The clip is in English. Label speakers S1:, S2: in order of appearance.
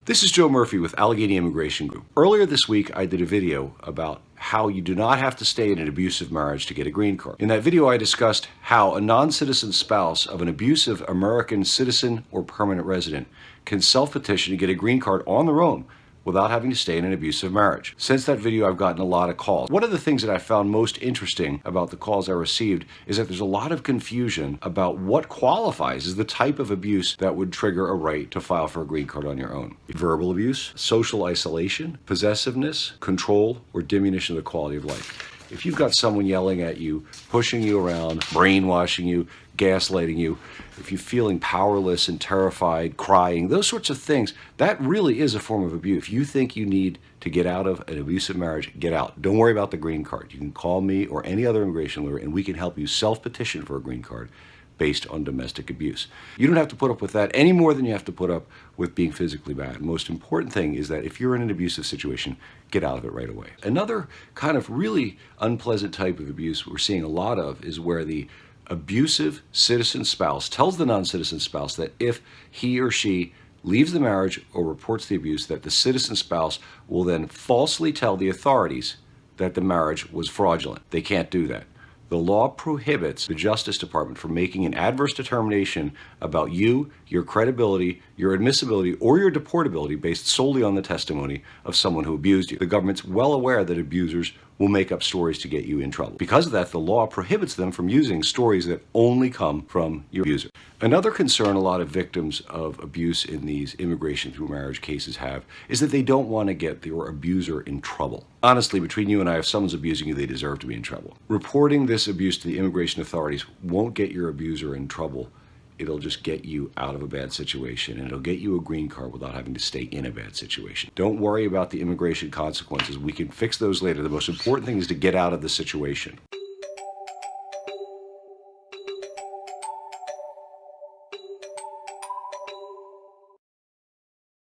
S1: This is Joe Murphy with Allegheny Immigration Group. Earlier this week, I did a video about how you do not have to stay in an abusive marriage to get a green card. In that video, I discussed how a non-citizen spouse of an abusive American citizen or permanent resident can self-petition to get a green card on their own without having to stay in an abusive marriage. Since that video, I've gotten a lot of calls. One of the things that I found most interesting about the calls I received is that there's a lot of confusion about what qualifies as the type of abuse that would trigger a right to file for a green card on your own. Verbal abuse, social isolation, possessiveness, control, or diminution of the quality of life. If you've got someone yelling at you, pushing you around, brainwashing you, gaslighting you, if you're feeling powerless and terrified, crying, those sorts of things, that really is a form of abuse. If you think you need to get out of an abusive marriage, get out. Don't worry about the green card. You can call me or any other immigration lawyer and we can help you self-petition for a green card based on domestic abuse. You don't have to put up with that any more than you have to put up with being physically bad. The most important thing is that if you're in an abusive situation, get out of it right away. Another kind of really unpleasant type of abuse we're seeing a lot of is where the abusive citizen spouse tells the non-citizen spouse that if he or she leaves the marriage or reports the abuse, that the citizen spouse will then falsely tell the authorities that the marriage was fraudulent. They can't do that. The law prohibits the Justice Department from making an adverse determination about you, your credibility, your admissibility, or your deportability based solely on the testimony of someone who abused you. The government's well aware that abusers will make up stories to get you in trouble. Because of that, the law prohibits them from using stories that only come from your abuser. Another concern a lot of victims of abuse in these immigration through marriage cases have is that they don't want to get their abuser in trouble. Honestly, between you and I, if someone's abusing you, they deserve to be in trouble. Reporting this abuse to the immigration authorities won't get your abuser in trouble. It'll just get you out of a bad situation, and it'll get you a green card without having to stay in a bad situation. Don't worry about the immigration consequences. We can fix those later. The most important thing is to get out of the situation.